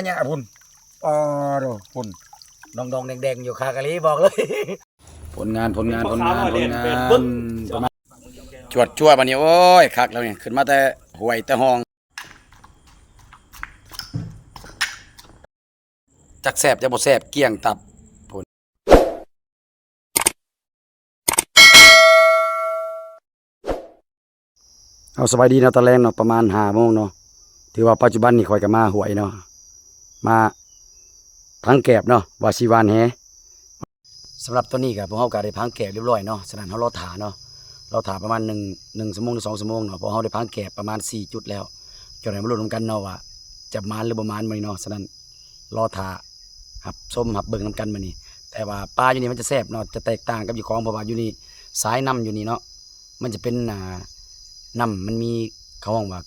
เนี่ยพุ่นอ๋อดูพุ่นดองแดงๆอยู่คากะลีบอกเลยผลงานประมาณจวดบัดนี้โอ้ยคักแล้วนี่ขึ้นมาแต่ห่วยแต่ห้องจักแซ่บจะบ่แซ่บเกี้ยงตับพุ่นเอาสบายดีนะตะแลงเนาะประมาณ5 โมงเนาะถือว่าปัจจุบันนี่ข่อยก็มาห่วยเนาะมาพังแกบเนาะว่าสิหวานแฮสำหรับตัวนี้ก็พวกเฮาก็ได้พังแกบเรียบร้อยเนาะฉะนั้นเฮารอท่าเนาะเราถ่าประมาณ1 ชั่วโมงหรือ2 ชั่วโมงเนาะเพราะเราได้พังแกบประมาณ4 จุดแล้วจนได้มาลุ้นกันเนาะว่าจะมานหรือบ่มานมื้อนี้เนาะฉะนั้นรอถ่าหับส้มหับเบิ่งนำกันมื้อนี้แต่ว่าปลาอยู่นี่มันจะแซ่บเนาะจะแตกต่างกับอยู่ของเพราะว่าอยู่นี่สายน้ำอยู่นี่เนาะมันจะเป็นน้ำมันมีเขาห้องว่า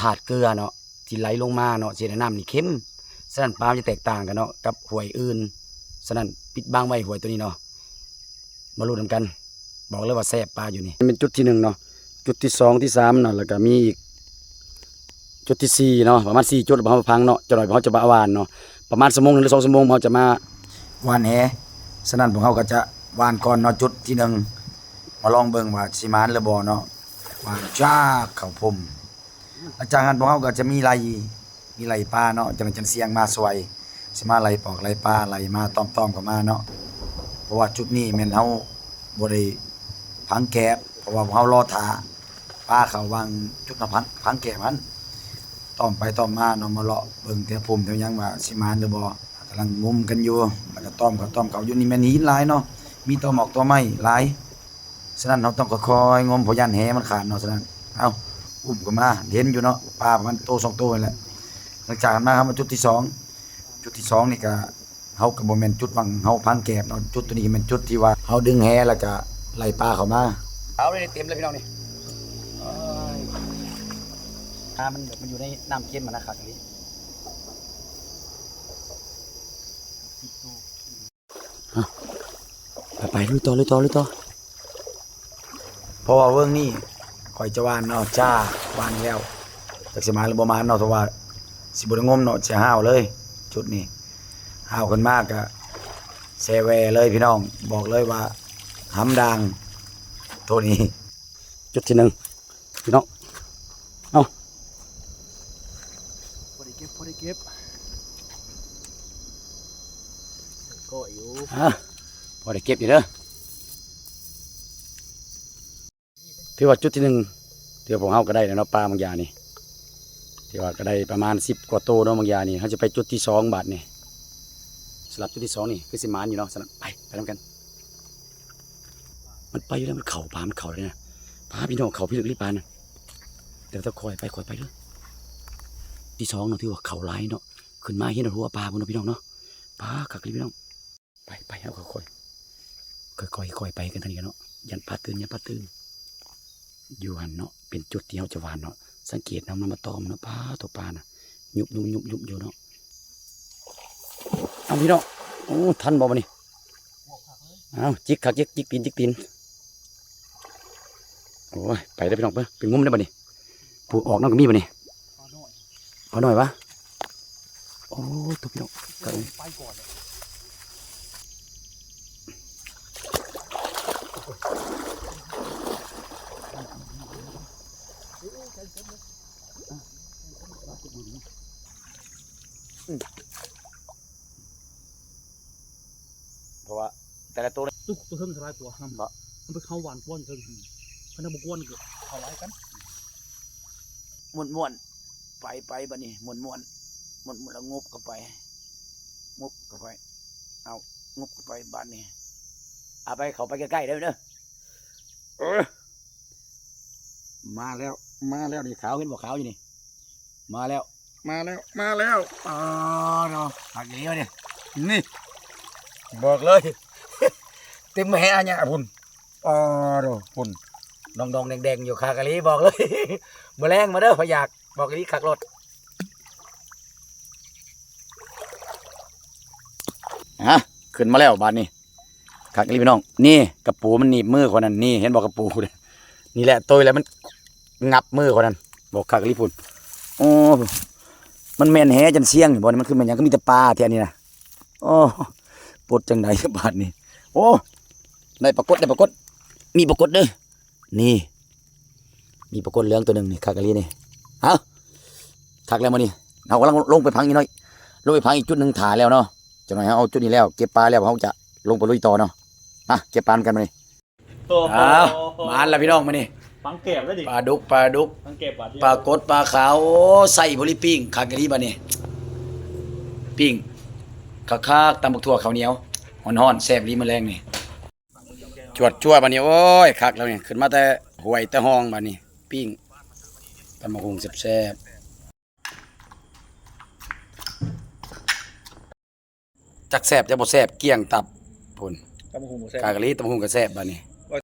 ธาตุเกลือเนาะที่ไหลลงมาเนาะสิได้น้ำนี่เค็มฉะนั้นปลาจะแตกต่างกันเนาะกับห้วยอื่นฉะนั้นปิดบังไว้ห้วยตัวนี้เนาะมาลุ้นนำกันบอกเลยว่าแซ่บปลาอยู่นี่เป็นจุดที่1เนาะจุดที่2ที่3เนาะแล้วก็มีอีกจุดที่4เนาะประมาณ4 จุดเราพังเนาะจะหน่อยเราจะมาหวานเนาะประมาณ1 ชั่วโมงหรือ2 ชั่วโมงเราจะมาหวานแหฉะนั้นพวกเราก็จะหวานก่อนเนาะจุดที่1มาลองเบิ่งว่าสิมานหรือบ่เนาะหวานจ้าเข้าพุ่มหลังจากนั้นพวกเราก็จะมีไหลปลาเนาะจังเสียงมาสวยสิมาไหลปอกไหลปลาไหลมาต้อมๆกันมาเนาะเพราะว่าจุดนี้แม่นเฮาบ่ได้พังแกบเพราะว่าเฮารอท่าปลาเขาวางจุดพังแกบมันต้อมไปต้อมมาเนาะมาเลาะเบิ่งแถวพุ่มแถวหยังว่าสิมานหรือบ่กำลังงมกันอยู่แล้วก็ต้อมเขาอยู่นี่แม่นหินหลายเนาะมีตัวหมอกตัวไม้หลายฉะนั้นเราต้องค่อยๆงมเพราะยันแหมันขาดเนาะฉะนั้นเอาอุ้มกันมาเห็นอยู่เนาะปลาประมาณโต2 โตนี่แหละหลังจากนั้นมาครับมาจุดที่2นี่ก็เฮาก็บ่แม่นจุดวังเฮาพังแกบเนาะจุดตัวนี้แม่นจุดที่ว่าเฮาดึงแหแล้วก็ไล่ปลาเข้ามาเอาเลยเต็มเลยพี่น้องนี่มันอยู่ในน้ำเค็มมันนะครับอย่างนี้ไปลุยต่อเพราะว่าเรื่องนี้ข่อยจะวานเนาะจ้าวานแล้วจากสิมาหรือบ่มาเนาะเพราะว่าสิบ่ได้งมเนาะจะห้าวเลยจุดนี้ห้าวขึ้นมากก็แซแวเลยพี่น้องบอกเลยว่าหำดังตัวนี้จุดที่1พี่น้องเอาพอได้เก็บก็อยู่พอได้เก็บอยู่เด้อถือว่าจุดที่1ถือผมเฮาก็ได้แล้วเนาะปลาบางอย่างนี่ถือว่าก็ได้ประมาณ10 กว่าโตเนาะบางอย่างนี่เขาจะไปจุดที่2บาทนี่สลับจุดที่2นี่คือสิมานอยู่เนาะสลับไปทำกันมันไปอยู่แล้วมันเข่าปลามันเข่าเลยนะปลาพี่น้องเข่าพี่ลึกรีบปลานะเดี๋ยวต้องคอยไปเด้อที่2เนาะถือว่าเข่าหลายเนาะขึ้นมาเห็นหัวปลาพุ่นเนาะพี่น้องเนาะปลากักเลยพี่น้องไปเอาค่อยไปกันทันทีเนาะยันปลาตื่นอยู่หันเนาะเป็นจุดที่เขาจะหวานเนาะสังเกตน้ำมันมาตอมเนาะปลาตัวปลาน่ะยุบอยู่เนาะเอาพี่น้องโอ้ทันบ่มานี่เอาจิกตีนโอ้ยไปได้พี่น้องเพิ่งเป็นงุ้มได้บ่นี่ปูออกน้ำก็มีบ่นี่พอหน่อยวะโอ้ตัวพี่น้องไปก่อนเลยเพราะว่าแต่ละตัวตัวเพิ่งสลายตัวมันไปเข้าหวานก้อนเพิ่งพันธบุกวนเกิดเข้าไล่กันม่วนไปบัดนี้ม่วนแล้วงบเข้าไปเอางบเข้าไปบ้านนี้เอาไปเข้าไปใกล้ๆเด้อมาแล้วนี่ขาวเห็นบ่ขาวอยู่นี่มาแล้วอ๋อเนาะหักเหลียวเนี่ยนี่บอกเลย เต็มแหอันเนี่ยพุ่นอ๋อดูพุ่นดองแดงๆอยู่คากะลีบอกเลย แมลงมาเด้อพะอยากบอกกะลีขักรถขึ้นมาแล้วบานนี้ขักกะลีพี่น้องนี่กระปูมันหนีบมือคนนั้นนี่เห็นบอกกระปูนี่แหละตัวแล้วมันงับมือคนนั้นบอกขักกะลีพุ่นโอ้ มันแม่นแหจันเสียงนี่บ่นี่มันคือมันหยังก็มีแต่ปลาแท้นี่นะโอ้ปลดจังไดบาดนี้โอ้ได้ปรากฏมีปรากฏเด้อนี่มีปรากฏเหลืองตัวหนึงนี่คักกะลีนี่เอาคักแล้วมื้อนี้เอากำลังลงไปพังอีกหน่อยลงไปพังอีกจุดหนึงถ่าแล้วเนาะจังหน่อยเอาจุดนี้แล้วเก็บปลาแล้วเฮาจะลงไปลุยต่อเนาะมาเก็บปลากันมื้อนี้เอามาแล้วพี่น้องมื้อนี้ ฟังเก็บแล้วดิ ปลาดุก ฟังเก็บบาด ปลากดปลาขาวโอ้ใส่บริปิ้งคักกะลีบัดนี้ปิ้งคักๆตำบักถั่วข้าวเหนียวฮ้อนๆแซ่บลีมื้อแรงนี่จวดบัดนี้โอ้ยคักแล้วนี่ขึ้นมาแต่ห้วยแต่ห้องบัดนี้ปิ้งตำบักหุ่งแซ่บๆจักแซ่บจักบ่แซ่บเกลี้ยงตับพุ่น ตำบักหุ่งบ่แซ่บ กากะลีตำบักหุ่งก็แซ่บบัดนี้